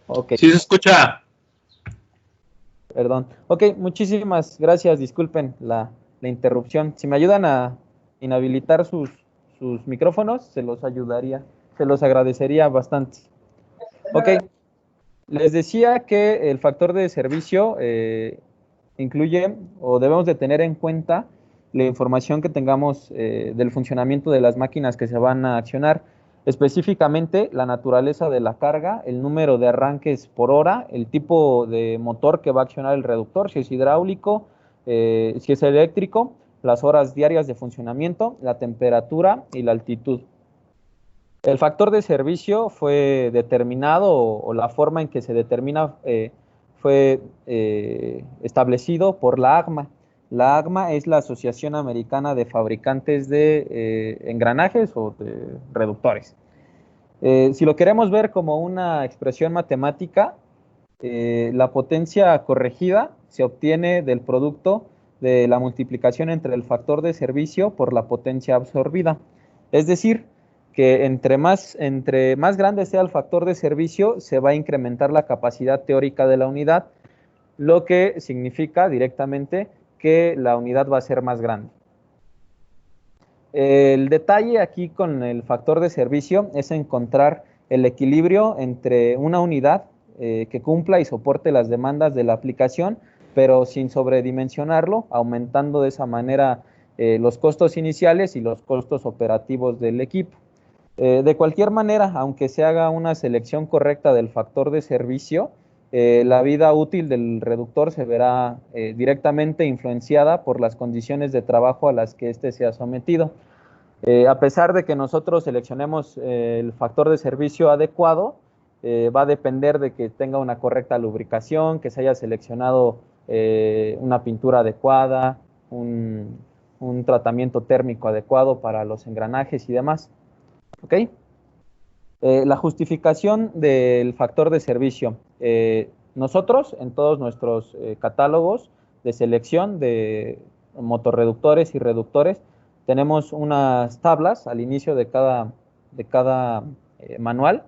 Ok, Sí se escucha. perdón. Ok, muchísimas gracias. Disculpen la interrupción. Si me ayudan a inhabilitar sus micrófonos, se los agradecería bastante. Ok, les decía que el factor de servicio incluye o debemos de tener en cuenta la información que tengamos del funcionamiento de las máquinas que se van a accionar, específicamente la naturaleza de la carga, el número de arranques por hora, el tipo de motor que va a accionar el reductor, si es hidráulico, si es eléctrico, las horas diarias de funcionamiento, la temperatura y la altitud. El factor de servicio fue determinado o la forma en que se determina fue establecido por la AGMA. La AGMA es la Asociación Americana de Fabricantes de Engranajes o de Reductores. Si lo queremos ver como una expresión matemática, la potencia corregida se obtiene del producto de la multiplicación entre el factor de servicio por la potencia absorbida. Es decir, que entre más grande sea el factor de servicio, se va a incrementar la capacidad teórica de la unidad, lo que significa directamente que la unidad va a ser más grande. El detalle aquí con el factor de servicio es encontrar el equilibrio entre una unidad que cumpla y soporte las demandas de la aplicación, pero sin sobredimensionarlo, aumentando de esa manera los costos iniciales y los costos operativos del equipo. De cualquier manera, aunque se haga una selección correcta del factor de servicio, la vida útil del reductor se verá directamente influenciada por las condiciones de trabajo a las que éste se ha sometido. A pesar de que nosotros seleccionemos el factor de servicio adecuado, va a depender de que tenga una correcta lubricación, que se haya seleccionado una pintura adecuada, un tratamiento térmico adecuado para los engranajes y demás. ¿Ok? La justificación del factor de servicio. Nosotros, en todos nuestros catálogos de selección de motorreductores y reductores, tenemos unas tablas al inicio de cada manual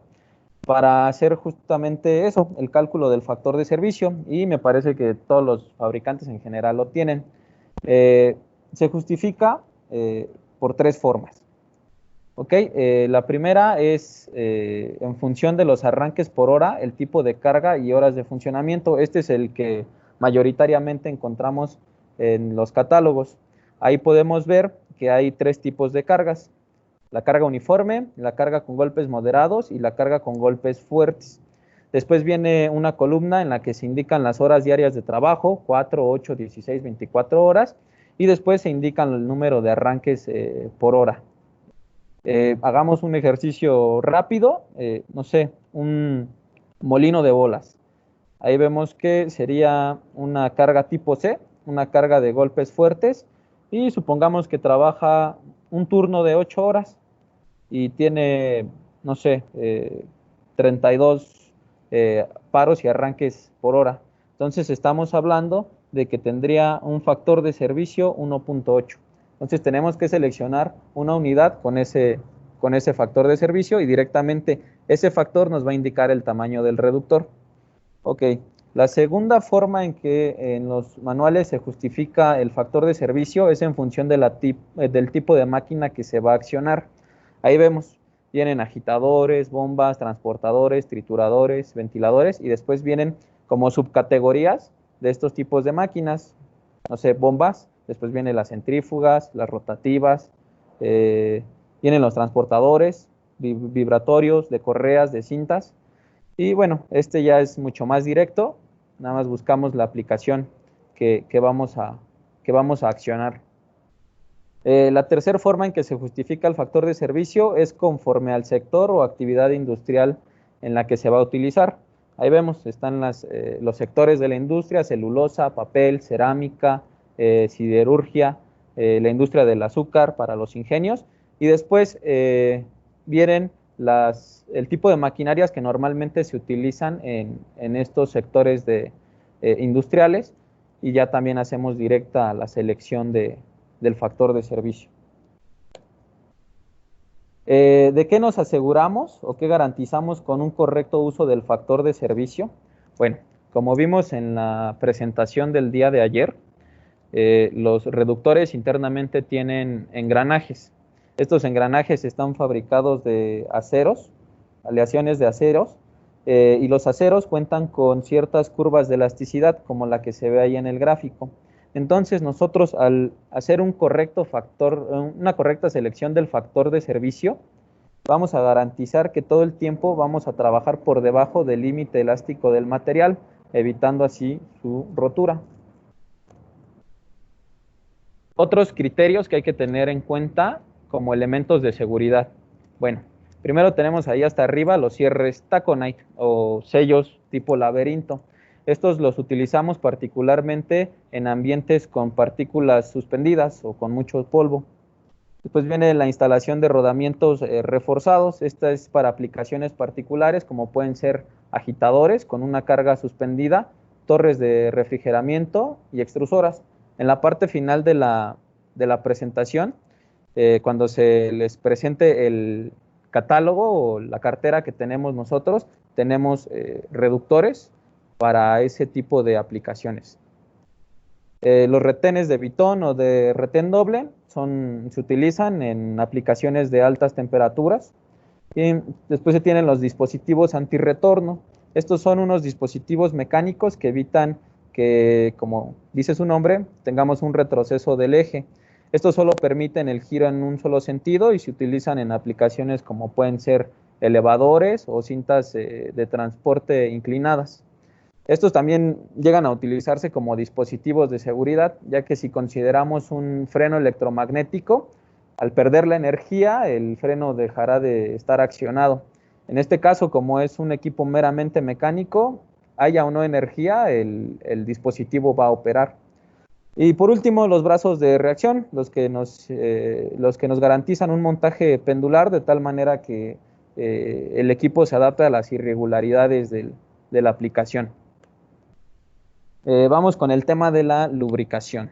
para hacer justamente eso, el cálculo del factor de servicio, y me parece que todos los fabricantes en general lo tienen. Se justifica por tres formas. Ok, la primera es en función de los arranques por hora, el tipo de carga y horas de funcionamiento. Este es el que mayoritariamente encontramos en los catálogos. Ahí podemos ver que hay tres tipos de cargas: la carga uniforme, la carga con golpes moderados y la carga con golpes fuertes. Después viene una columna en la que se indican las horas diarias de trabajo, 4, 8, 16, 24 horas, y después se indican el número de arranques por hora. Hagamos un ejercicio rápido, no sé, un molino de bolas. Ahí vemos que sería una carga tipo C, una carga de golpes fuertes, y supongamos que trabaja un turno de 8 horas y tiene, no sé, 32 paros y arranques por hora. Entonces estamos hablando de que tendría un factor de servicio 1.8. Entonces tenemos que seleccionar una unidad con ese factor de servicio y directamente ese factor nos va a indicar el tamaño del reductor. Ok, la segunda forma en que en los manuales se justifica el factor de servicio es en función de del tipo de máquina que se va a accionar. Ahí vemos, vienen agitadores, bombas, transportadores, trituradores, ventiladores, y después vienen como subcategorías de estos tipos de máquinas. No sé, bombas, después vienen las centrífugas, las rotativas, eh, vienen los transportadores, vibratorios, de correas, de cintas. Y bueno, este ya es mucho más directo, nada más buscamos la aplicación que vamos a accionar. La tercera forma en que se justifica el factor de servicio es conforme al sector o actividad industrial en la que se va a utilizar. Ahí vemos, están los sectores de la industria: celulosa, papel, cerámica, siderurgia, la industria del azúcar para los ingenios, y después vienen el tipo de maquinarias que normalmente se utilizan en estos sectores industriales, y ya también hacemos directa la selección del factor de servicio. ¿De qué nos aseguramos o qué garantizamos con un correcto uso del factor de servicio? Bueno, como vimos en la presentación del día de ayer, los reductores internamente tienen engranajes. Estos engranajes están fabricados de aceros, aleaciones de aceros, y los aceros cuentan con ciertas curvas de elasticidad, como la que se ve ahí en el gráfico. Entonces, nosotros al hacer un correcto factor, una correcta selección del factor de servicio, vamos a garantizar que todo el tiempo vamos a trabajar por debajo del límite elástico del material, evitando así su rotura. Otros criterios que hay que tener en cuenta como elementos de seguridad. Bueno, primero tenemos ahí hasta arriba los cierres taconite o sellos tipo laberinto. Estos los utilizamos particularmente en ambientes con partículas suspendidas o con mucho polvo. Después viene la instalación de rodamientos reforzados. Esta es para aplicaciones particulares como pueden ser agitadores con una carga suspendida, torres de refrigeramiento y extrusoras. En la parte final de la presentación, cuando se les presente el catálogo o la cartera que tenemos nosotros, tenemos reductores para ese tipo de aplicaciones. Los retenes de bitón o de retén doble se utilizan en aplicaciones de altas temperaturas. Y después se tienen los dispositivos antirretorno. Estos son unos dispositivos mecánicos que evitan que, como dice su nombre, tengamos un retroceso del eje. Estos solo permiten el giro en un solo sentido y se utilizan en aplicaciones como pueden ser elevadores o cintas de transporte inclinadas. Estos también llegan a utilizarse como dispositivos de seguridad, ya que si consideramos un freno electromagnético, al perder la energía, el freno dejará de estar accionado. En este caso, como es un equipo meramente mecánico, haya o no energía, el dispositivo va a operar. Y por último, los brazos de reacción, los que nos garantizan un montaje pendular de tal manera que el equipo se adapte a las irregularidades de la aplicación. Vamos con el tema de la lubricación.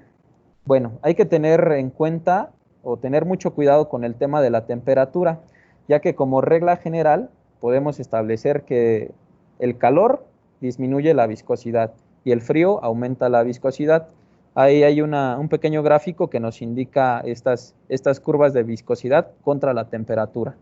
Bueno, hay que tener en cuenta o tener mucho cuidado con el tema de la temperatura, ya que como regla general podemos establecer que el calor disminuye la viscosidad y el frío aumenta la viscosidad. Ahí hay un pequeño gráfico que nos indica estas curvas de viscosidad contra la temperatura.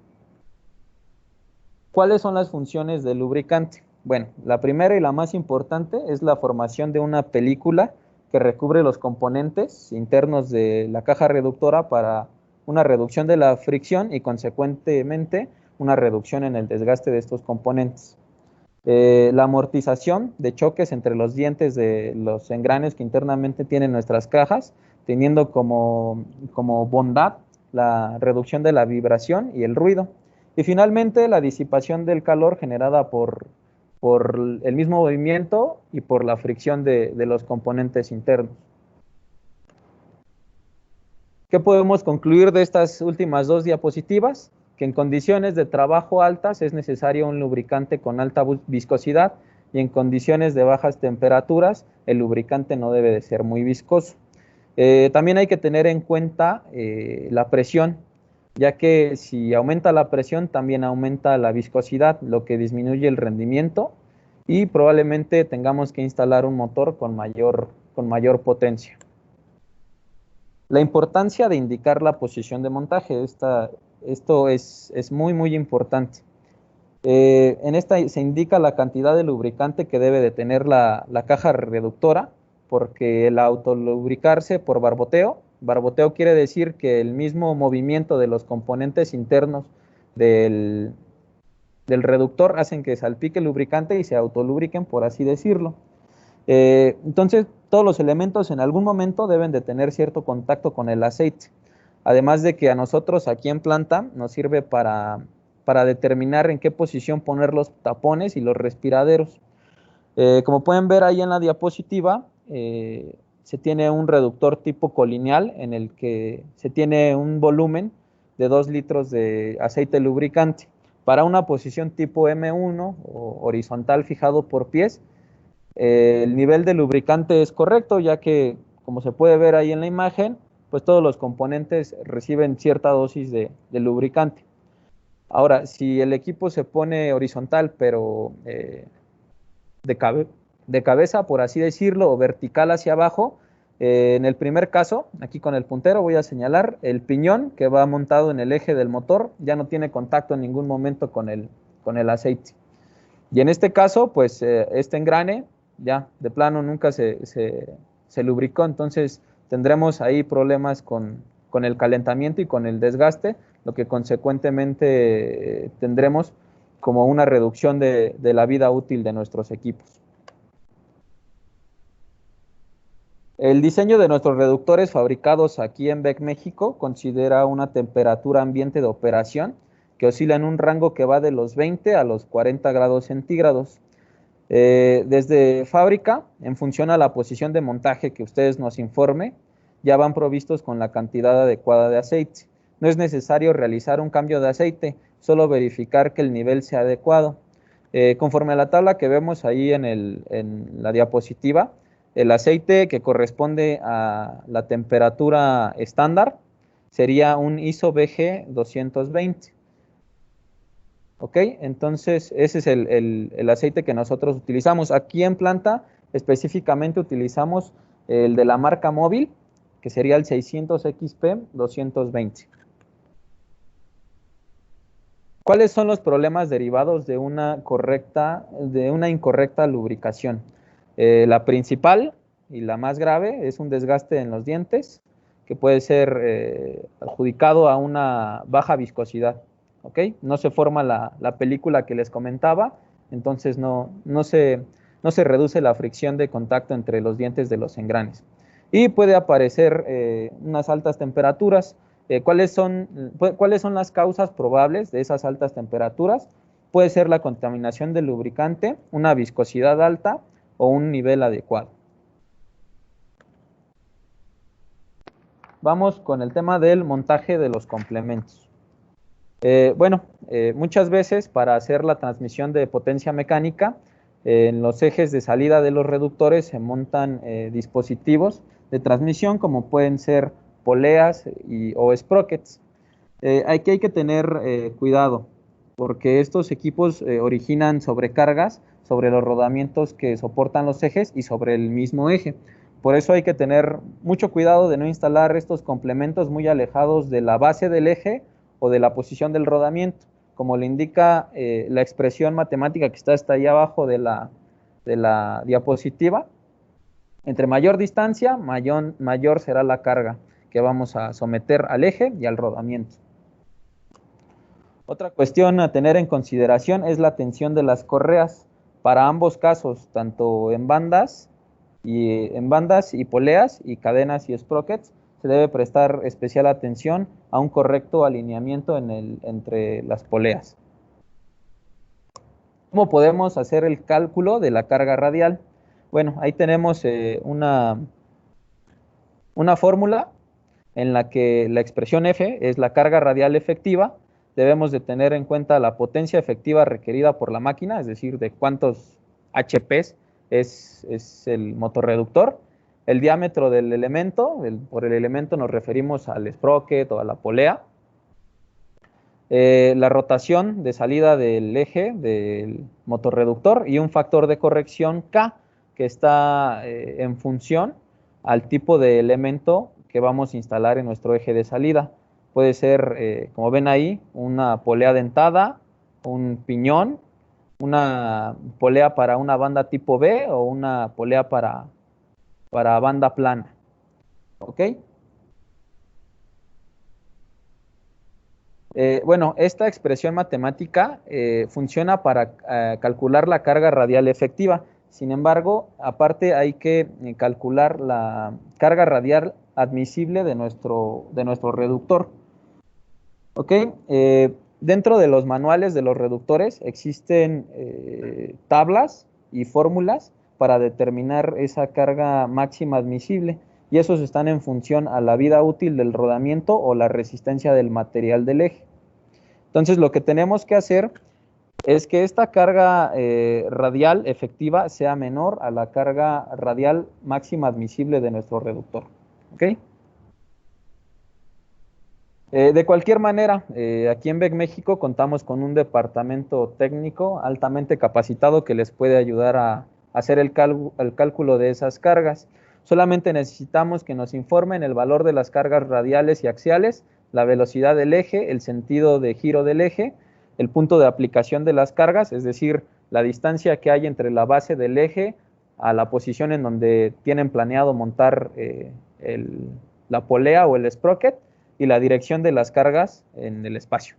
¿Cuáles son las funciones del lubricante? Bueno, la primera y la más importante es la formación de una película que recubre los componentes internos de la caja reductora para una reducción de la fricción y consecuentemente una reducción en el desgaste de estos componentes. La amortización de choques entre los dientes de los engranes que internamente tienen nuestras cajas, teniendo como bondad la reducción de la vibración y el ruido. Y finalmente la disipación del calor generada por el mismo movimiento y por la fricción de los componentes internos. ¿Qué podemos concluir de estas últimas dos diapositivas? Que en condiciones de trabajo altas es necesario un lubricante con alta viscosidad y en condiciones de bajas temperaturas el lubricante no debe de ser muy viscoso. También hay que tener en cuenta la presión, ya que si aumenta la presión también aumenta la viscosidad, lo que disminuye el rendimiento y probablemente tengamos que instalar un motor con mayor potencia. La importancia de indicar la posición de montaje, esto es muy, muy importante. En esta se indica la cantidad de lubricante que debe de tener la caja reductora, porque el autolubricarse por barboteo quiere decir que el mismo movimiento de los componentes internos del reductor hacen que salpique el lubricante y se autolubriquen, por así decirlo. Entonces, todos los elementos en algún momento deben de tener cierto contacto con el aceite. Además de que a nosotros aquí en planta nos sirve para determinar en qué posición poner los tapones y los respiraderos. Como pueden ver ahí en la diapositiva, se tiene un reductor tipo colineal en el que se tiene un volumen de 2 litros de aceite lubricante. Para una posición tipo M1 o horizontal fijado por pies, el nivel de lubricante es correcto, ya que, como se puede ver ahí en la imagen, pues todos los componentes reciben cierta dosis de lubricante. Ahora, si el equipo se pone horizontal, pero de, cabe de cabeza, por así decirlo, o vertical hacia abajo, en el primer caso, aquí con el puntero voy a señalar el piñón que va montado en el eje del motor, ya no tiene contacto en ningún momento con el aceite. Y en este caso, pues este engrane ya de plano nunca se lubricó, entonces tendremos ahí problemas con el calentamiento y con el desgaste, lo que consecuentemente tendremos como una reducción de la vida útil de nuestros equipos. El diseño de nuestros reductores fabricados aquí en BEC México considera una temperatura ambiente de operación que oscila en un rango que va de los 20 a los 40 grados centígrados. Desde fábrica, en función a la posición de montaje que ustedes nos informe, ya van provistos con la cantidad adecuada de aceite. No es necesario realizar un cambio de aceite, solo verificar que el nivel sea adecuado. Conforme a la tabla que vemos ahí en la diapositiva, el aceite que corresponde a la temperatura estándar sería un ISO BG 220. ¿Ok? Entonces, ese es el aceite que nosotros utilizamos. Aquí en planta, específicamente utilizamos el de la marca móvil, que sería el 600XP 220. ¿Cuáles son los problemas derivados de una incorrecta lubricación? La principal y la más grave es un desgaste en los dientes, que puede ser adjudicado a una baja viscosidad. ¿Ok? No se forma la película que les comentaba, entonces no se reduce la fricción de contacto entre los dientes de los engranes. Y puede aparecer unas altas temperaturas. ¿Cuáles son las causas probables de esas altas temperaturas? Puede ser la contaminación del lubricante, una viscosidad alta o un nivel adecuado. Vamos con el tema del montaje de los complementos. Muchas veces para hacer la transmisión de potencia mecánica, en los ejes de salida de los reductores se montan dispositivos de transmisión como pueden ser poleas o sprockets. Aquí hay que tener cuidado porque estos equipos originan sobrecargas sobre los rodamientos que soportan los ejes y sobre el mismo eje. Por eso hay que tener mucho cuidado de no instalar estos complementos muy alejados de la base del eje o de la posición del rodamiento, como le indica la expresión matemática que está hasta ahí abajo de la diapositiva. Entre mayor distancia, mayor será la carga que vamos a someter al eje y al rodamiento. Otra cuestión a tener en consideración es la tensión de las correas. Para ambos casos, tanto en bandas y poleas y cadenas y sprockets, se debe prestar especial atención a un correcto alineamiento entre las poleas. ¿Cómo podemos hacer el cálculo de la carga radial? Bueno, ahí tenemos una fórmula en la que la expresión F es la carga radial efectiva. Debemos de tener en cuenta la potencia efectiva requerida por la máquina, es decir, de cuántos HPs es el motorreductor, el diámetro del elemento, por el elemento nos referimos al sprocket o a la polea, la rotación de salida del eje del motorreductor y un factor de corrección K que está en función al tipo de elemento que vamos a instalar en nuestro eje de salida. Puede ser, como ven ahí, una polea dentada, un piñón, una polea para una banda tipo B o una polea para banda plana. ¿Ok? Esta expresión matemática funciona para calcular la carga radial efectiva. Sin embargo, aparte hay que calcular la carga radial admisible de nuestro reductor. ¿Ok? Dentro de los manuales de los reductores existen tablas y fórmulas para determinar esa carga máxima admisible y esos están en función a la vida útil del rodamiento o la resistencia del material del eje. Entonces, lo que tenemos que hacer es que esta carga radial efectiva sea menor a la carga radial máxima admisible de nuestro reductor. ¿Ok? De cualquier manera, aquí en BEC México contamos con un departamento técnico altamente capacitado que les puede ayudar a hacer el cálculo de esas cargas. Solamente necesitamos que nos informen el valor de las cargas radiales y axiales, la velocidad del eje, el sentido de giro del eje, el punto de aplicación de las cargas, es decir, la distancia que hay entre la base del eje a la posición en donde tienen planeado montar la polea o el sprocket, y la dirección de las cargas en el espacio.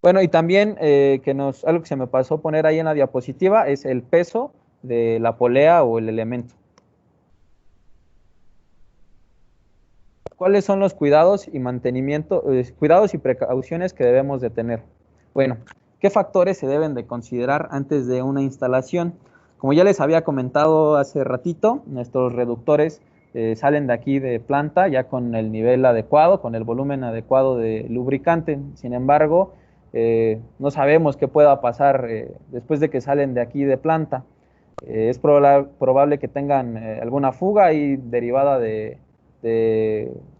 Bueno, y también algo que se me pasó poner ahí en la diapositiva es el peso de la polea o el elemento. ¿Cuáles son los cuidados y mantenimiento, cuidados y precauciones que debemos de tener? Bueno, ¿qué factores se deben de considerar antes de una instalación? Como ya les había comentado hace ratito, nuestros reductores salen de aquí de planta ya con el nivel adecuado, con el volumen adecuado de lubricante. Sin embargo, no sabemos qué pueda pasar después de que salen de aquí de planta. Es probable que tengan alguna fuga ahí derivada de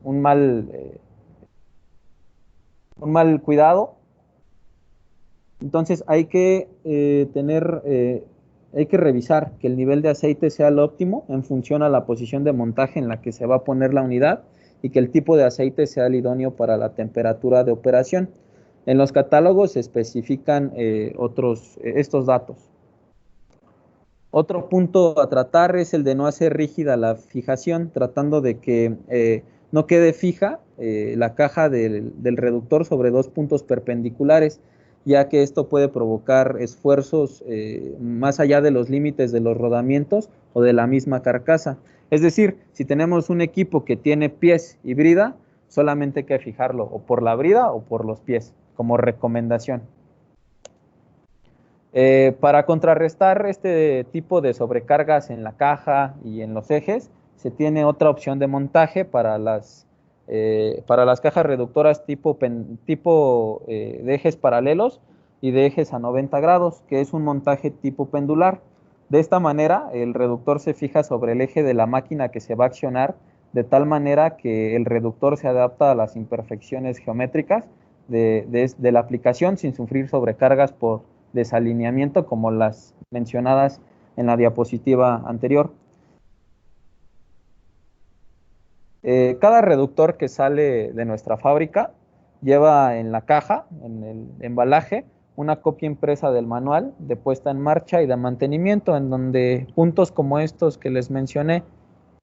un mal cuidado. Entonces hay que hay que revisar que el nivel de aceite sea el óptimo en función a la posición de montaje en la que se va a poner la unidad y que el tipo de aceite sea el idóneo para la temperatura de operación. En los catálogos se especifican estos datos. Otro punto a tratar es el de no hacer rígida la fijación, tratando de que no quede fija la caja del reductor sobre dos puntos perpendiculares, ya que esto puede provocar esfuerzos más allá de los límites de los rodamientos o de la misma carcasa. Es decir, si tenemos un equipo que tiene pies y brida, solamente hay que fijarlo o por la brida o por los pies, como recomendación. Para contrarrestar este tipo de sobrecargas en la caja y en los ejes, se tiene otra opción de montaje para las cajas reductoras tipo de ejes paralelos y de ejes a 90 grados, que es un montaje tipo pendular. De esta manera, el reductor se fija sobre el eje de la máquina que se va a accionar, de tal manera que el reductor se adapta a las imperfecciones geométricas de la aplicación sin sufrir sobrecargas por desalineamiento como las mencionadas en la diapositiva anterior. Cada reductor que sale de nuestra fábrica lleva en la caja, en el embalaje, una copia impresa del manual de puesta en marcha y de mantenimiento, en donde puntos como estos que les mencioné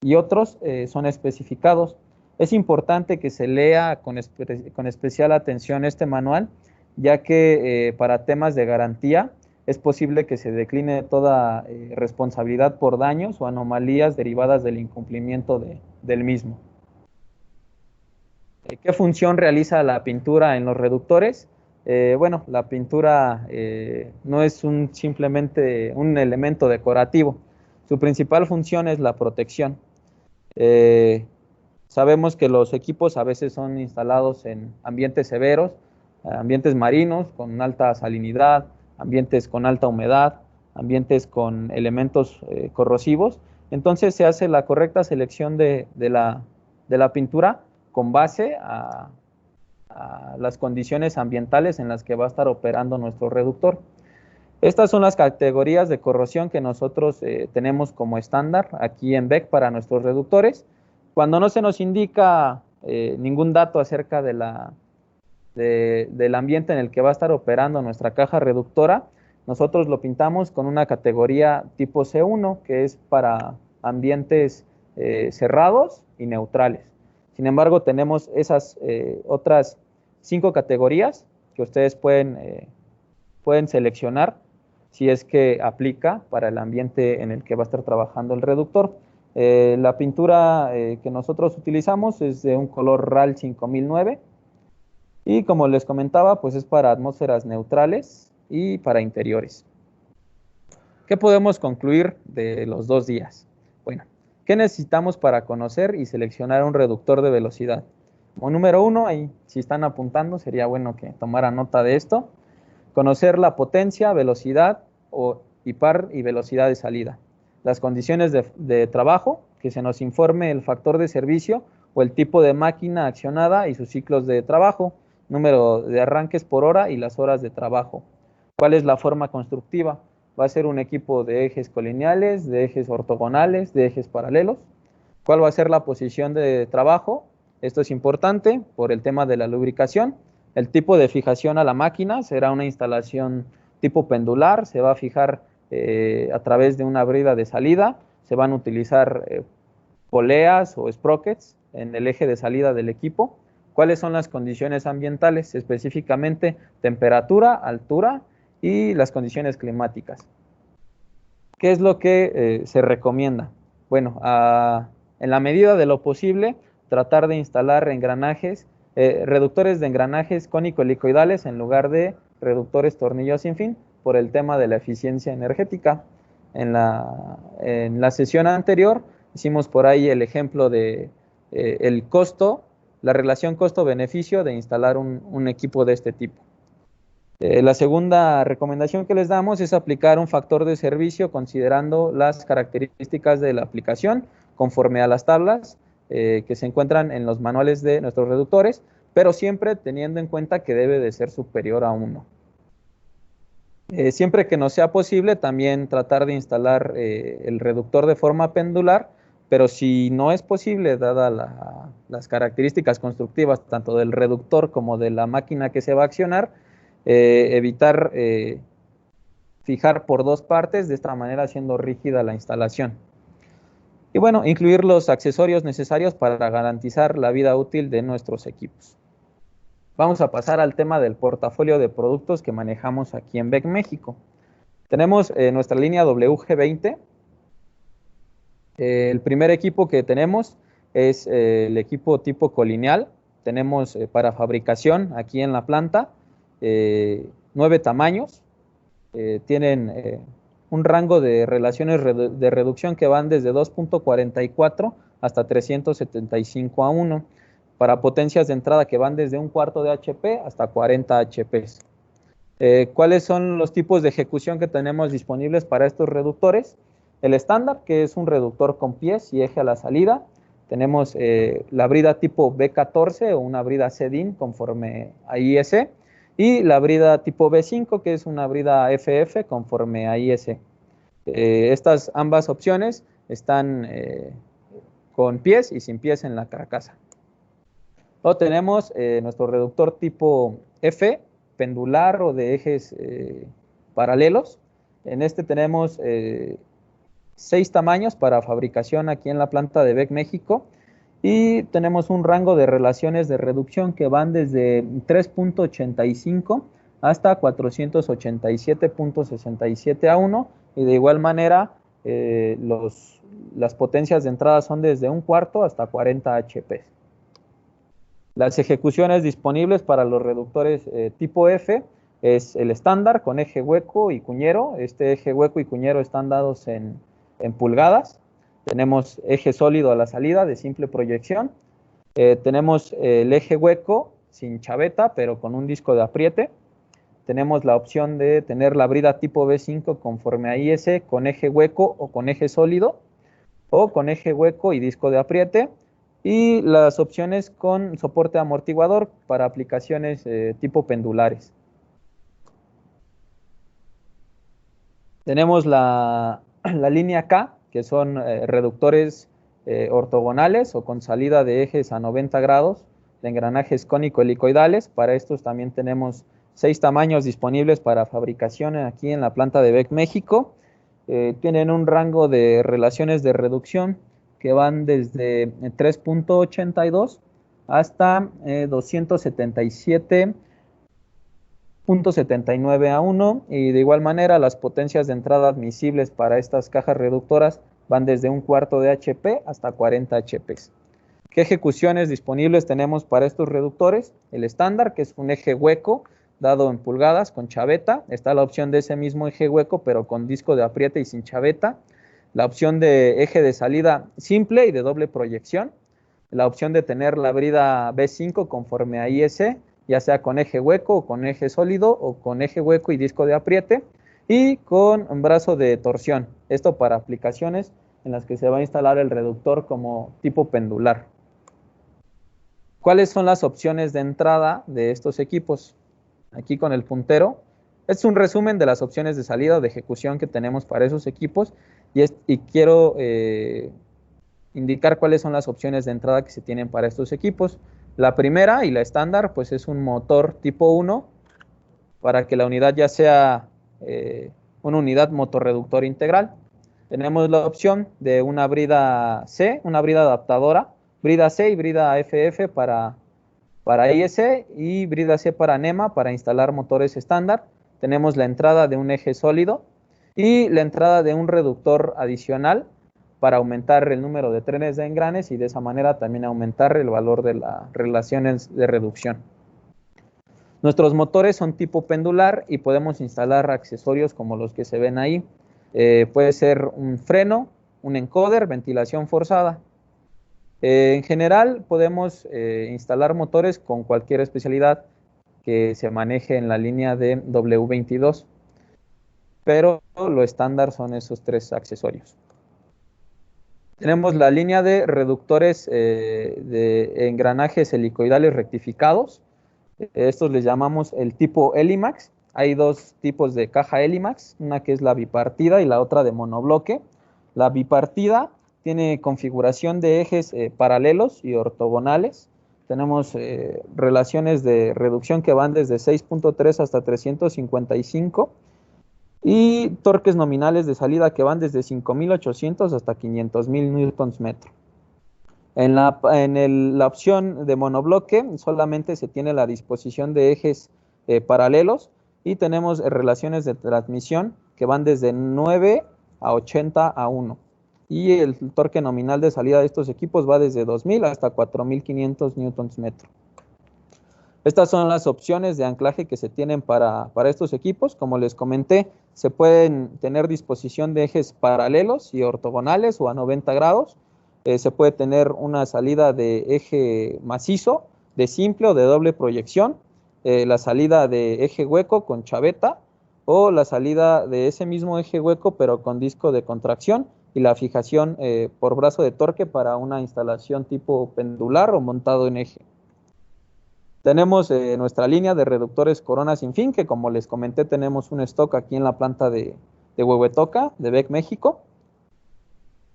y otros son especificados. Es importante que se lea con especial atención este manual, ya que para temas de garantía es posible que se decline toda responsabilidad por daños o anomalías derivadas del incumplimiento del mismo. ¿Qué función realiza la pintura en los reductores? Bueno, la pintura no es simplemente un elemento decorativo. Su principal función es la protección. Sabemos que los equipos a veces son instalados en ambientes severos, ambientes marinos con alta salinidad, ambientes con alta humedad, ambientes con elementos corrosivos. Entonces se hace la correcta selección de la pintura con base a las condiciones ambientales en las que va a estar operando nuestro reductor. Estas son las categorías de corrosión que nosotros tenemos como estándar aquí en BEC para nuestros reductores. Cuando no se nos indica ningún dato acerca del ambiente en el que va a estar operando nuestra caja reductora, nosotros lo pintamos con una categoría tipo C1, que es para ambientes cerrados y neutrales. Sin embargo, tenemos esas otras 5 categorías que ustedes pueden seleccionar si es que aplica para el ambiente en el que va a estar trabajando el reductor. La pintura que nosotros utilizamos es de un color RAL 5009 y como les comentaba, pues es para atmósferas neutrales y para interiores. ¿Qué podemos concluir de los 2 días? Bueno, ¿qué necesitamos para conocer y seleccionar un reductor de velocidad? Como número 1, ahí si están apuntando, sería bueno que tomaran nota de esto. Conocer la potencia, velocidad y par y velocidad de salida. Las condiciones de trabajo, que se nos informe el factor de servicio o el tipo de máquina accionada y sus ciclos de trabajo, número de arranques por hora y las horas de trabajo. ¿Cuál es la forma constructiva? Va a ser un equipo de ejes colineales, de ejes ortogonales, de ejes paralelos. ¿Cuál va a ser la posición de trabajo? Esto es importante por el tema de la lubricación. El tipo de fijación a la máquina será una instalación tipo pendular, se va a fijar a través de una brida de salida, se van a utilizar poleas o sprockets en el eje de salida del equipo. ¿Cuáles son las condiciones ambientales? Específicamente temperatura, altura y las condiciones climáticas. ¿Qué es lo que se recomienda? Bueno, en la medida de lo posible, tratar de instalar engranajes, reductores de engranajes cónico-helicoidales en lugar de reductores tornillos sin fin, por el tema de la eficiencia energética. En la sesión anterior hicimos por ahí el ejemplo de el costo, la relación costo-beneficio de instalar un equipo de este tipo. La segunda recomendación que les damos es aplicar un factor de servicio considerando las características de la aplicación conforme a las tablas que se encuentran en los manuales de nuestros reductores, pero siempre teniendo en cuenta que debe de ser superior a 1. Siempre que no sea posible, también tratar de instalar el reductor de forma pendular, pero si no es posible, dadas las características constructivas tanto del reductor como de la máquina que se va a accionar, evitar fijar por dos partes, de esta manera haciendo rígida la instalación. Y bueno, incluir los accesorios necesarios para garantizar la vida útil de nuestros equipos. Vamos a pasar al tema del portafolio de productos que manejamos aquí en BEC México. Tenemos nuestra línea WG20. El primer equipo que tenemos es el equipo tipo colineal. Tenemos para fabricación aquí en la planta 9 tamaños. Tienen un rango de relaciones de reducción que van desde 2.44 hasta 375:1, para potencias de entrada que van desde 1/4 de HP hasta 40 HP. ¿Cuáles son los tipos de ejecución que tenemos disponibles para estos reductores? El estándar, que es un reductor con pies y eje a la salida. Tenemos la brida tipo B14 o una brida CDIN conforme a IS, y la brida tipo B5, que es una brida FF conforme a IS. Estas ambas opciones están con pies y sin pies en la carcasa. Luego tenemos nuestro reductor tipo F, pendular o de ejes paralelos. En este tenemos 6 tamaños para fabricación aquí en la planta de BEC México, y tenemos un rango de relaciones de reducción que van desde 3.85 hasta 487.67:1, y de igual manera las potencias de entrada son desde 1/4 hasta 40 HP. Las ejecuciones disponibles para los reductores tipo F es el estándar con eje hueco y cuñero. Este eje hueco y cuñero están dados en pulgadas. Tenemos eje sólido a la salida de simple proyección. Tenemos el eje hueco sin chaveta, pero con un disco de apriete. Tenemos la opción de tener la brida tipo B5 conforme a IS con eje hueco o con eje sólido, o con eje hueco y disco de apriete. Y las opciones con soporte amortiguador para aplicaciones tipo pendulares. Tenemos la línea K, que son reductores ortogonales o con salida de ejes a 90 grados de engranajes cónico-helicoidales. Para estos también tenemos 6 tamaños disponibles para fabricación aquí en la planta de BEC México. Tienen un rango de relaciones de reducción que van desde 3.82 hasta 277.79:1, y de igual manera las potencias de entrada admisibles para estas cajas reductoras van desde 1/4 de HP hasta 40 HP. ¿Qué ejecuciones disponibles tenemos para estos reductores? El estándar, que es un eje hueco dado en pulgadas con chaveta. Está la opción de ese mismo eje hueco pero con disco de apriete y sin chaveta. La opción de eje de salida simple y de doble proyección. La opción de tener la brida B5 conforme a IS, ya sea con eje hueco o con eje sólido o con eje hueco y disco de apriete, y con un brazo de torsión. Esto para aplicaciones en las que se va a instalar el reductor como tipo pendular. ¿Cuáles son las opciones de entrada de estos equipos? Aquí con el puntero. Es un resumen de las opciones de salida o de ejecución que tenemos para esos equipos y quiero indicar cuáles son las opciones de entrada que se tienen para estos equipos. La primera y la estándar, pues es un motor tipo 1 para que la unidad ya sea una unidad motorreductor integral. Tenemos la opción de una brida C, una brida adaptadora, brida C y brida FF para IS y brida C para NEMA para instalar motores estándar. Tenemos la entrada de un eje sólido y la entrada de un reductor adicional para aumentar el número de trenes de engranes y de esa manera también aumentar el valor de las relaciones de reducción. Nuestros motores son tipo pendular y podemos instalar accesorios como los que se ven ahí. Puede ser un freno, un encoder, ventilación forzada. En general podemos instalar motores con cualquier especialidad que se maneje en la línea de W22, pero lo estándar son esos 3 accesorios. Tenemos la línea de reductores de engranajes helicoidales rectificados. Estos les llamamos el tipo Helimax. Hay 2 tipos de caja Helimax, una que es la bipartida y la otra de monobloque. La bipartida tiene configuración de ejes paralelos y ortogonales. Tenemos relaciones de reducción que van desde 6.3 hasta 355 y torques nominales de salida que van desde 5.800 hasta 500.000 newtons metro. En la opción de monobloque solamente se tiene la disposición de ejes paralelos y tenemos relaciones de transmisión que van desde 9 a 80 a 1. Y el torque nominal de salida de estos equipos va desde 2.000 hasta 4.500 newtons metro. Estas son las opciones de anclaje que se tienen para estos equipos. Como les comenté, se pueden tener disposición de ejes paralelos y ortogonales o a 90 grados. Se puede tener una salida de eje macizo, de simple o de doble proyección, la salida de eje hueco con chaveta o la salida de ese mismo eje hueco pero con disco de contracción y la fijación por brazo de torque para una instalación tipo pendular o montado en eje. Tenemos nuestra línea de reductores Corona Sin Fin, que como les comenté tenemos un stock aquí en la planta de Huehuetoca, de BEC México.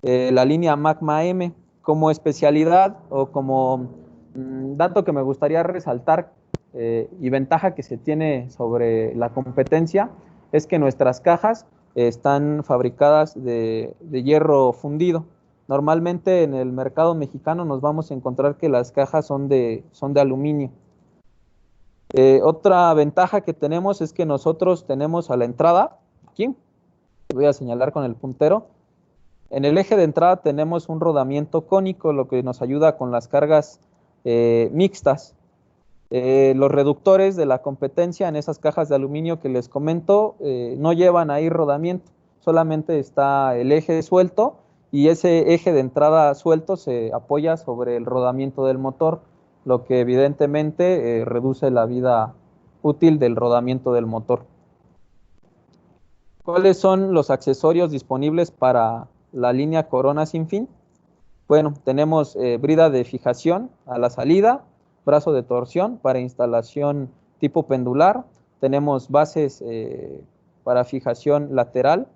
La línea Magma M como especialidad o como dato que me gustaría resaltar y ventaja que se tiene sobre la competencia es que nuestras cajas están fabricadas de hierro fundido. Normalmente en el mercado mexicano nos vamos a encontrar que las cajas son de aluminio. Otra ventaja que tenemos es que nosotros tenemos a la entrada, aquí, voy a señalar con el puntero, en el eje de entrada tenemos un rodamiento cónico, lo que nos ayuda con las cargas mixtas. Los reductores de la competencia en esas cajas de aluminio que les comento no llevan ahí rodamiento, solamente está el eje suelto y ese eje de entrada suelto se apoya sobre el rodamiento del motor, lo que evidentemente reduce la vida útil del rodamiento del motor. ¿Cuáles son los accesorios disponibles para la línea Corona Sin Fin? Bueno, tenemos brida de fijación a la salida, brazo de torsión para instalación tipo pendular, tenemos bases para fijación lateral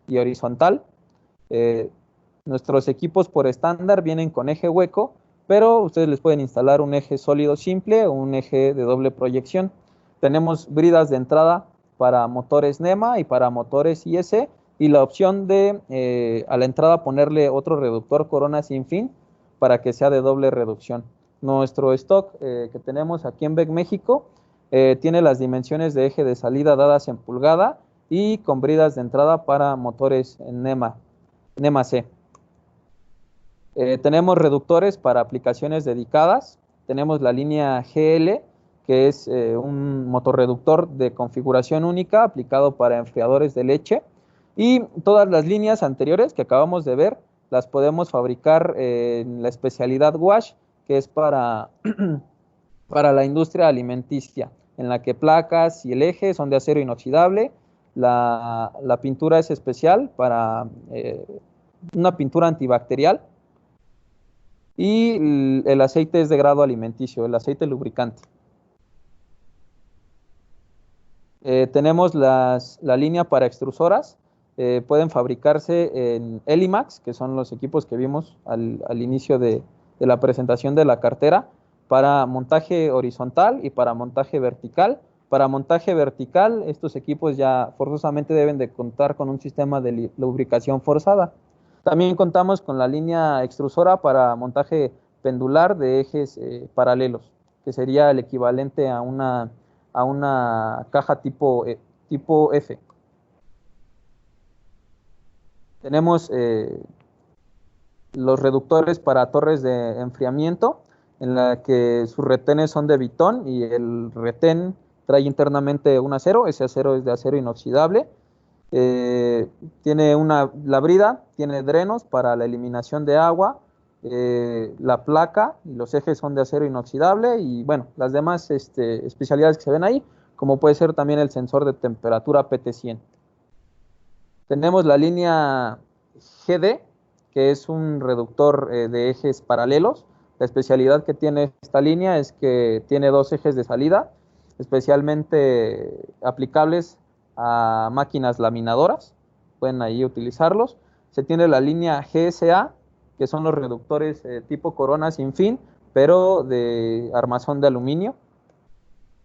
y horizontal. Nuestros equipos por estándar vienen con eje hueco, pero ustedes les pueden instalar un eje sólido simple o un eje de doble proyección. Tenemos bridas de entrada para motores NEMA y para motores IS y la opción de a la entrada ponerle otro reductor Corona Sin Fin para que sea de doble reducción. Nuestro stock que tenemos aquí en BEC México tiene las dimensiones de eje de salida dadas en pulgada y con bridas de entrada para motores en NEMA C. Tenemos reductores para aplicaciones dedicadas. Tenemos la línea GL, que es un motorreductor de configuración única aplicado para enfriadores de leche. Y todas las líneas anteriores que acabamos de ver las podemos fabricar en la especialidad wash, que es para la industria alimenticia, en la que placas y el eje son de acero inoxidable. La pintura es especial para una pintura antibacterial. y el aceite es de grado alimenticio, el aceite lubricante. Tenemos la línea para extrusoras, pueden fabricarse en Elimax, que son los equipos que vimos al inicio de la presentación de la cartera, para montaje horizontal y para montaje vertical. Para montaje vertical, estos equipos ya forzosamente deben de contar con un sistema de lubricación forzada. También contamos con la línea extrusora para montaje pendular de ejes paralelos, que sería el equivalente a una caja tipo F. Tenemos los reductores para torres de enfriamiento, en la que sus retenes son de Vitón y el retén trae internamente un acero, ese acero es de acero inoxidable. Tiene la brida, tiene drenos para la eliminación de agua, la placa y los ejes son de acero inoxidable y bueno, las demás especialidades que se ven ahí, como puede ser también el sensor de temperatura PT100. Tenemos la línea GD, que es un reductor de ejes paralelos. La especialidad que tiene esta línea es que tiene dos ejes de salida, especialmente aplicables a máquinas laminadoras. Pueden ahí utilizarlos. Se tiene la línea GSA, que son los reductores tipo corona sin fin, pero de armazón de aluminio.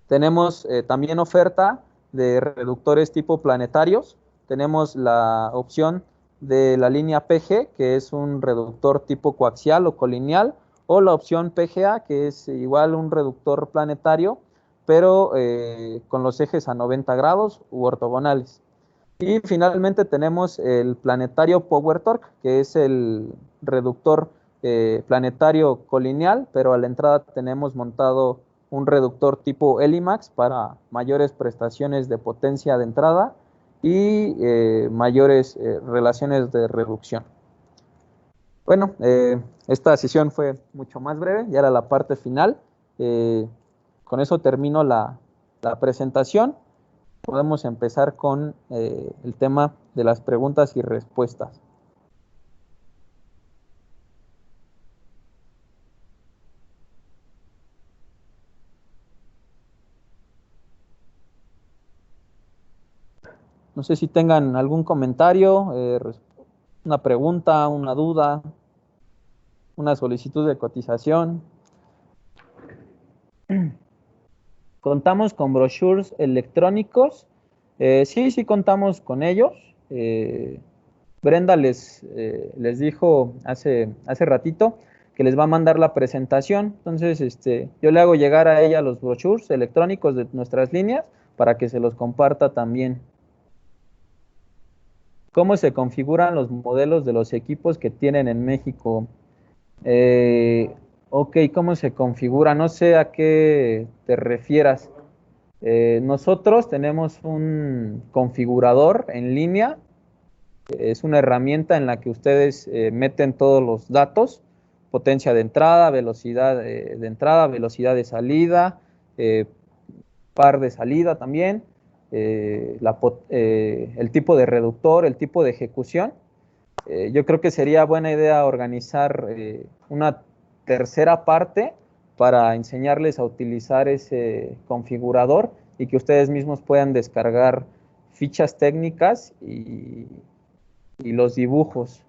Tenemos también oferta de reductores tipo planetarios. Tenemos la opción de la línea PG, que es un reductor tipo coaxial o colineal, o la opción PGA, que es igual un reductor planetario, pero con los ejes a 90 grados u ortogonales. Y finalmente tenemos el planetario Power Torque, que es el reductor planetario colineal, pero a la entrada tenemos montado un reductor tipo Elimax para mayores prestaciones de potencia de entrada y mayores relaciones de reducción. Bueno, esta sesión fue mucho más breve, ya era la parte final. Con eso termino la presentación. Podemos empezar con el tema de las preguntas y respuestas. No sé si tengan algún comentario, una pregunta, una duda, una solicitud de cotización. ¿Contamos con brochures electrónicos? Sí, contamos con ellos. Brenda les dijo hace ratito que les va a mandar la presentación. Entonces, yo le hago llegar a ella los brochures electrónicos de nuestras líneas para que se los comparta también. ¿Cómo se configuran los modelos de los equipos que tienen en México? Ok, ¿cómo se configura? No sé a qué te refieras. Nosotros tenemos un configurador en línea. Es una herramienta en la que ustedes meten todos los datos, potencia de entrada, velocidad de salida, par de salida también, el tipo de reductor, el tipo de ejecución. Yo creo que sería buena idea organizar una tercera parte para enseñarles a utilizar ese configurador y que ustedes mismos puedan descargar fichas técnicas y los dibujos.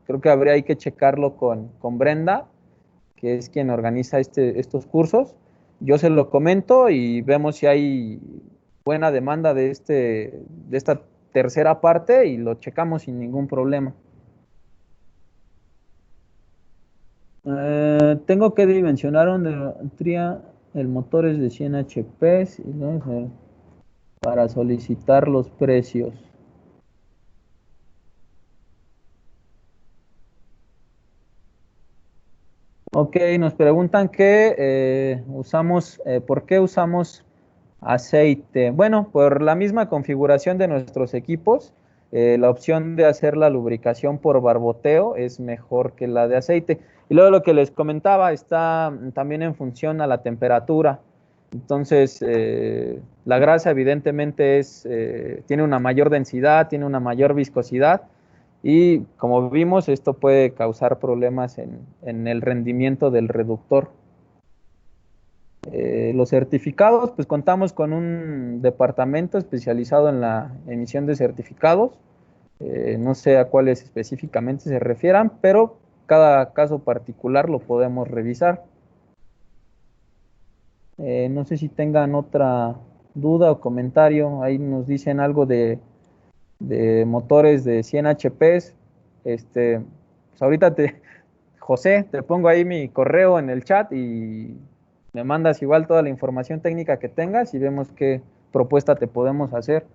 Creo que hay que checarlo con Brenda, que es quien organiza estos cursos. Yo se lo comento y vemos si hay buena demanda de esta tercera parte y lo checamos sin ningún problema. Tengo que dimensionar una geometría, el motor es de 100 HP para solicitar los precios. Ok, nos preguntan ¿por qué usamos aceite? Bueno, por la misma configuración de nuestros equipos, la opción de hacer la lubricación por barboteo es mejor que la de aceite. Y luego lo que les comentaba está también en función a la temperatura. Entonces, la grasa evidentemente tiene una mayor densidad, tiene una mayor viscosidad, y como vimos, esto puede causar problemas en el rendimiento del reductor. Los certificados, pues contamos con un departamento especializado en la emisión de certificados. No sé a cuáles específicamente se refieran, pero cada caso particular lo podemos revisar. No sé si tengan otra duda o comentario. Ahí nos dicen algo de motores de 100 HPs. Pues ahorita José, te pongo ahí mi correo en el chat y me mandas igual toda la información técnica que tengas y vemos qué propuesta te podemos hacer.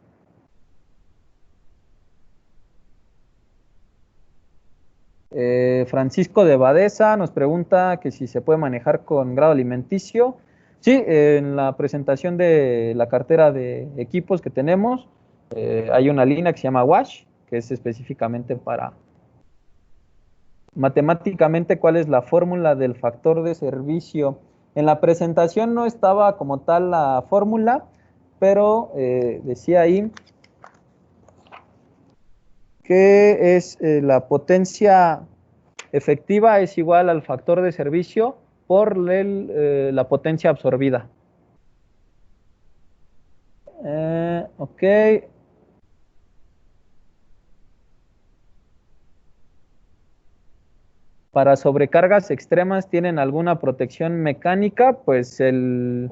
Francisco de Badesa nos pregunta que si se puede manejar con grado alimenticio. Sí, en la presentación de la cartera de equipos que tenemos, hay una línea que se llama WASH, que es específicamente para matemáticamente cuál es la fórmula del factor de servicio. En la presentación no estaba como tal la fórmula, pero decía ahí que es la potencia efectiva es igual al factor de servicio por la potencia absorbida. Ok. Para sobrecargas extremas, ¿tienen alguna protección mecánica? Pues el,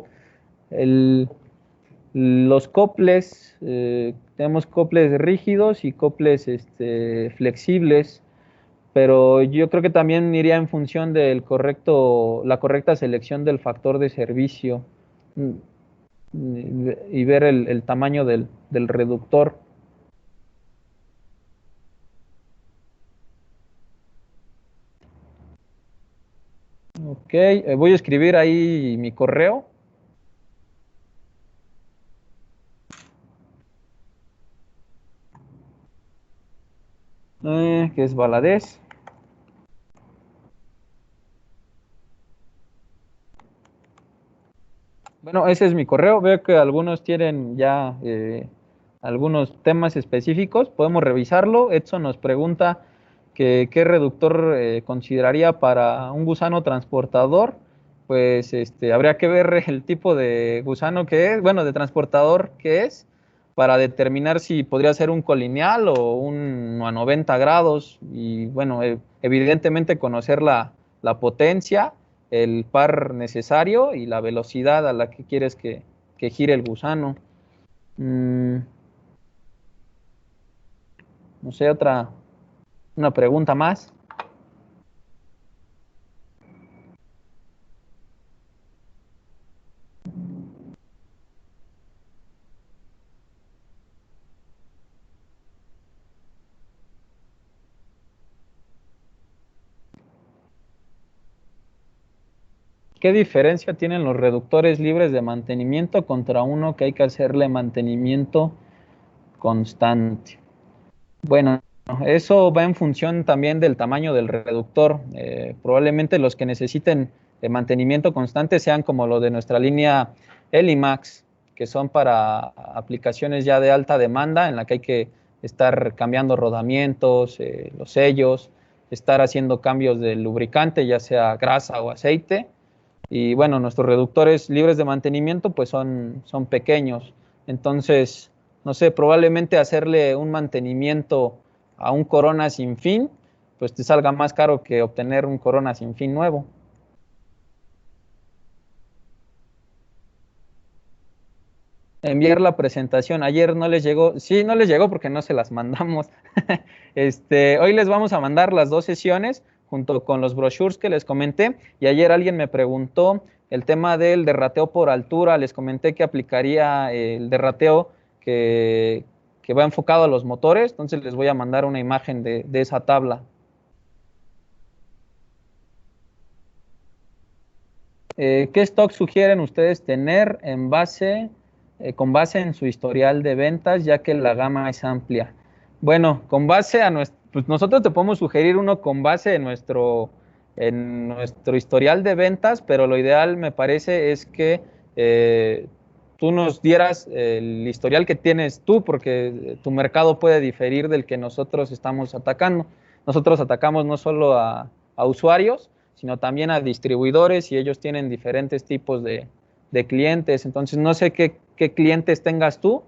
los coples, tenemos coples rígidos y coples flexibles, pero yo creo que también iría en función del la correcta selección del factor de servicio y ver el tamaño del reductor. Ok, voy a escribir ahí mi correo. Que es Valadez. Bueno, ese es mi correo. Veo que algunos tienen ya algunos temas específicos. Podemos revisarlo. Edson nos pregunta que qué reductor consideraría para un gusano transportador. Pues habría que ver el tipo de gusano que es, bueno, de transportador que es, para determinar si podría ser un colineal o un a 90 grados. Y bueno, evidentemente conocer la potencia, el par necesario y la velocidad a la que quieres que gire el gusano. No sé, una pregunta más. ¿Qué diferencia tienen los reductores libres de mantenimiento contra uno que hay que hacerle mantenimiento constante? Bueno, eso va en función también del tamaño del reductor. Probablemente los que necesiten mantenimiento constante sean como los de nuestra línea Elimax, que son para aplicaciones ya de alta demanda, en la que hay que estar cambiando rodamientos, los sellos, estar haciendo cambios de lubricante, ya sea grasa o aceite. Y bueno, nuestros reductores libres de mantenimiento pues son pequeños. Entonces, no sé, probablemente hacerle un mantenimiento a un Corona sin fin, pues te salga más caro que obtener un Corona sin fin nuevo. Enviar la presentación. Ayer no les llegó, sí, no les llegó porque no se las mandamos. Hoy les vamos a mandar las dos sesiones junto con los brochures que les comenté. Y ayer alguien me preguntó el tema del derrateo por altura. Les comenté que aplicaría el derrateo que va enfocado a los motores. Entonces les voy a mandar una imagen de esa tabla. ¿Qué stock sugieren ustedes tener con base en su historial de ventas, ya que la gama es amplia? Bueno, con base a pues nosotros te podemos sugerir uno con base en nuestro historial de ventas, pero lo ideal me parece es que tú nos dieras el historial que tienes tú, porque tu mercado puede diferir del que nosotros estamos atacando. Nosotros atacamos no solo a usuarios, sino también a distribuidores y ellos tienen diferentes tipos de clientes. Entonces, no sé qué clientes tengas tú,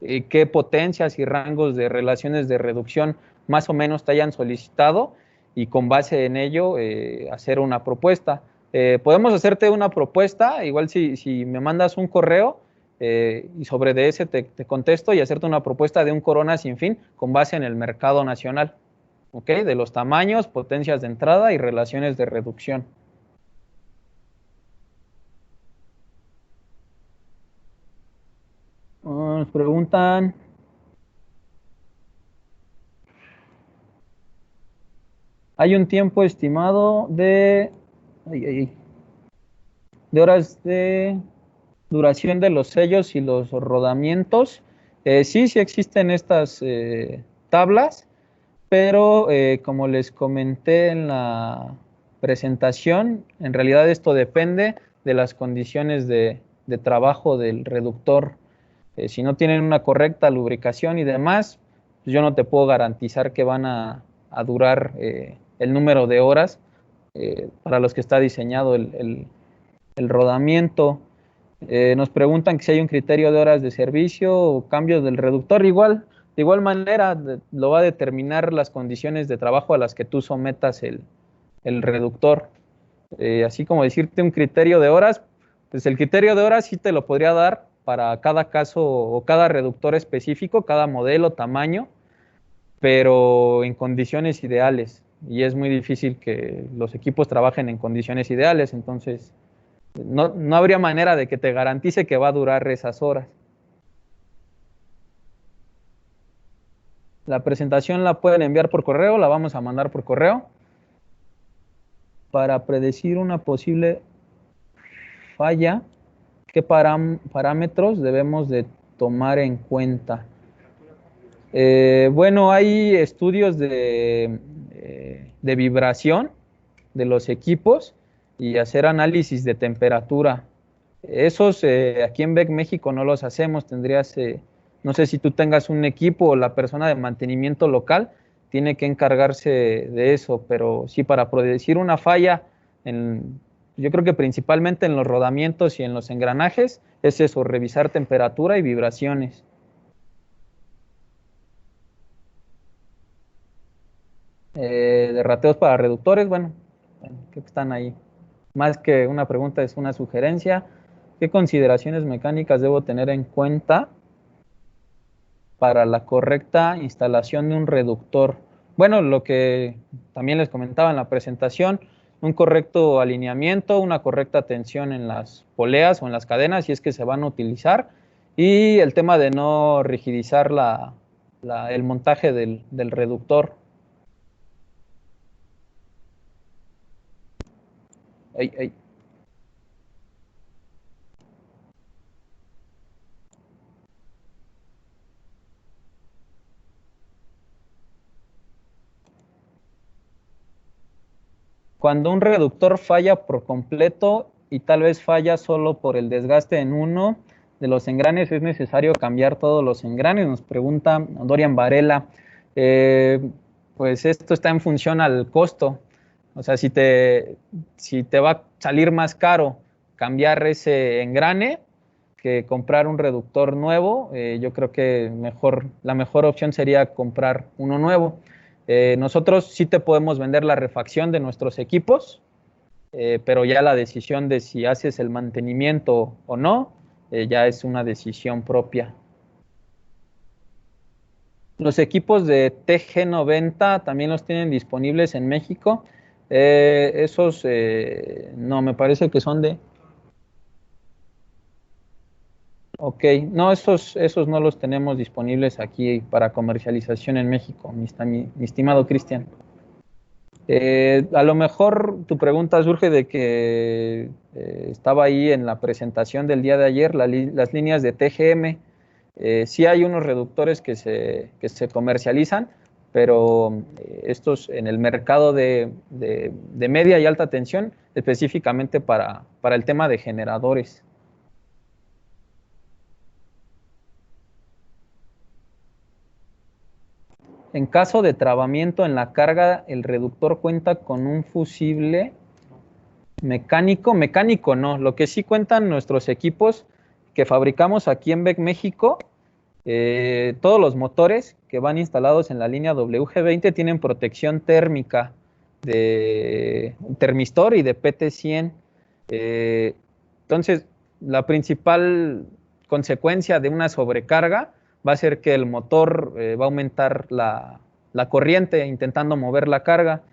y qué potencias y rangos de relaciones de reducción más o menos te hayan solicitado y con base en ello hacer una propuesta. Podemos hacerte una propuesta, igual si me mandas un correo y sobre de ese te contesto y hacerte una propuesta de un Corona sin fin con base en el mercado nacional, ¿ok? De los tamaños, potencias de entrada y relaciones de reducción. Nos preguntan, ¿hay un tiempo estimado ay, ay, de horas de duración de los sellos y los rodamientos? Sí, sí existen estas tablas, pero como les comenté en la presentación, en realidad esto depende de las condiciones de trabajo del reductor. Si no tienen una correcta lubricación y demás, pues yo no te puedo garantizar que van a durar el número de horas para los que está diseñado el rodamiento. Nos preguntan que si hay un criterio de horas de servicio o cambios del reductor. Igual, de igual manera, lo va a determinar las condiciones de trabajo a las que tú sometas el reductor. Así como decirte un criterio de horas, pues el criterio de horas sí te lo podría dar para cada caso o cada reductor específico, cada modelo, tamaño, pero en condiciones ideales. Y es muy difícil que los equipos trabajen en condiciones ideales, entonces no habría manera de que te garantice que va a durar esas horas. La presentación la pueden enviar por correo, la vamos a mandar por correo para predecir una posible falla. ¿Qué parámetros debemos de tomar en cuenta? Bueno, hay estudios de vibración de los equipos y hacer análisis de temperatura. Esos aquí en BEC México no los hacemos, tendrías, no sé si tú tengas un equipo o la persona de mantenimiento local tiene que encargarse de eso, pero sí para predecir una falla, yo creo que principalmente en los rodamientos y en los engranajes, es eso, revisar temperatura y vibraciones. De rateos para reductores, bueno, creo que están ahí. Más que una pregunta, es una sugerencia. ¿Qué consideraciones mecánicas debo tener en cuenta para la correcta instalación de un reductor? Bueno, lo que también les comentaba en la presentación, un correcto alineamiento, una correcta tensión en las poleas o en las cadenas si es que se van a utilizar, y el tema de no rigidizar el montaje del reductor. Ay, ay. Cuando un reductor falla por completo y tal vez falla solo por el desgaste en uno de los engranes, ¿es necesario cambiar todos los engranes? Nos pregunta Dorian Varela. Eh, pues esto está en función al costo. O sea, si te va a salir más caro cambiar ese engrane que comprar un reductor nuevo, yo creo que la mejor opción sería comprar uno nuevo. Nosotros sí te podemos vender la refacción de nuestros equipos, pero ya la decisión de si haces el mantenimiento o no, ya es una decisión propia. Los equipos de TG90 también los tienen disponibles en México. Esos, no, me parece que son de... Ok, no, esos no los tenemos disponibles aquí para comercialización en México, mi estimado Cristian. A lo mejor tu pregunta surge de que estaba ahí en la presentación del día de ayer las líneas de TGM. Sí hay unos reductores que se comercializan, pero estos en el mercado de media y alta tensión, específicamente para el tema de generadores. En caso de trabamiento en la carga, el reductor cuenta con un fusible mecánico. Mecánico no. Lo que sí cuentan nuestros equipos que fabricamos aquí en BEC México, todos los motores que van instalados en la línea WG20 tienen protección térmica de termistor y de PT100. Entonces, la principal consecuencia de una sobrecarga va a ser que el motor va a aumentar la corriente intentando mover la carga.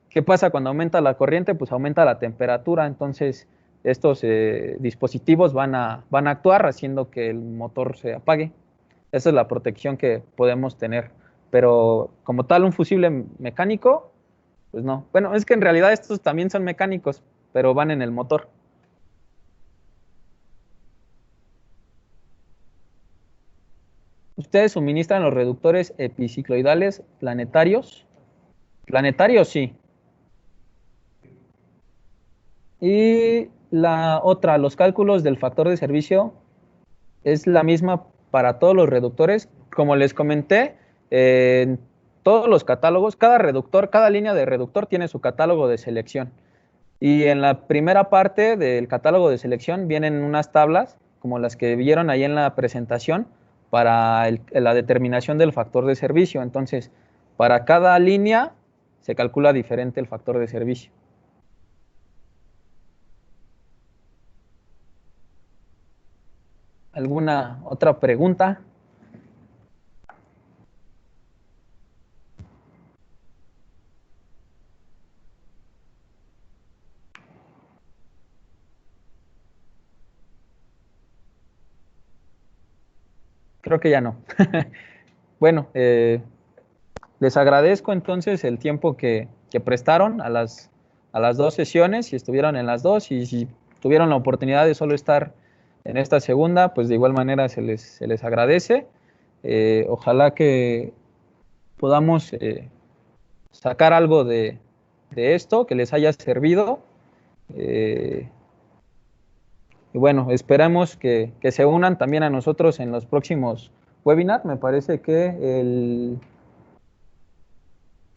¿Qué pasa cuando aumenta la corriente? Pues aumenta la temperatura, entonces estos dispositivos van a actuar haciendo que el motor se apague. Esa es la protección que podemos tener, pero como tal un fusible mecánico, pues no. Bueno, es que en realidad estos también son mecánicos, pero van en el motor. ¿Ustedes suministran los reductores epicicloidales planetarios? Planetarios, sí. Y la otra, los cálculos del factor de servicio es la misma para todos los reductores. Como les comenté, en todos los catálogos, cada reductor, cada línea de reductor tiene su catálogo de selección. Y en la primera parte del catálogo de selección vienen unas tablas, como las que vieron ahí en la presentación, para la determinación del factor de servicio. Entonces, para cada línea se calcula diferente el factor de servicio. ¿Alguna otra pregunta? Creo que ya no. Bueno, les agradezco entonces el tiempo que prestaron a las 2 sesiones, si estuvieron en las dos, y si tuvieron la oportunidad de solo estar en esta segunda, pues de igual manera se les agradece. Ojalá que podamos sacar algo de esto, que les haya servido. Y bueno, esperamos que se unan también a nosotros en los próximos webinars. Me parece que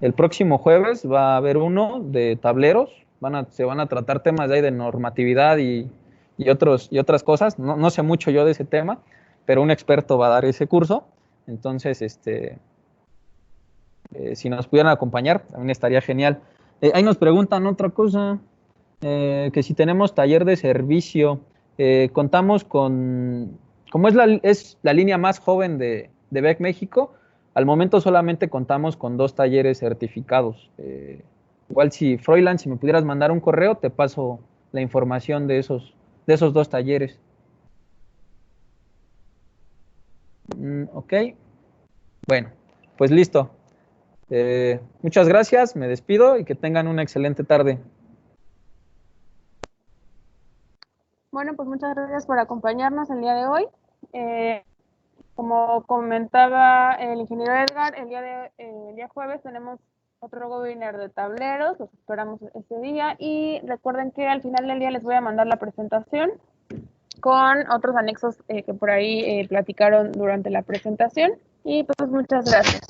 el próximo jueves va a haber uno de tableros. Se van a tratar temas de normatividad y otras cosas. No sé mucho yo de ese tema, pero un experto va a dar ese curso. Entonces, si nos pudieran acompañar, también estaría genial. Ahí nos preguntan otra cosa, que si tenemos taller de servicio. Contamos con, como es la línea más joven de BEC México, al momento solamente contamos con 2 talleres certificados. Igual si Froilan, si me pudieras mandar un correo, te paso la información de esos 2 talleres. Ok. Bueno, pues listo. Muchas gracias, me despido y que tengan una excelente tarde. Bueno, pues muchas gracias por acompañarnos el día de hoy. Como comentaba el ingeniero Edgar, el día jueves tenemos otro webinar de tableros, los esperamos ese día, y recuerden que al final del día les voy a mandar la presentación con otros anexos que por ahí platicaron durante la presentación, y pues muchas gracias.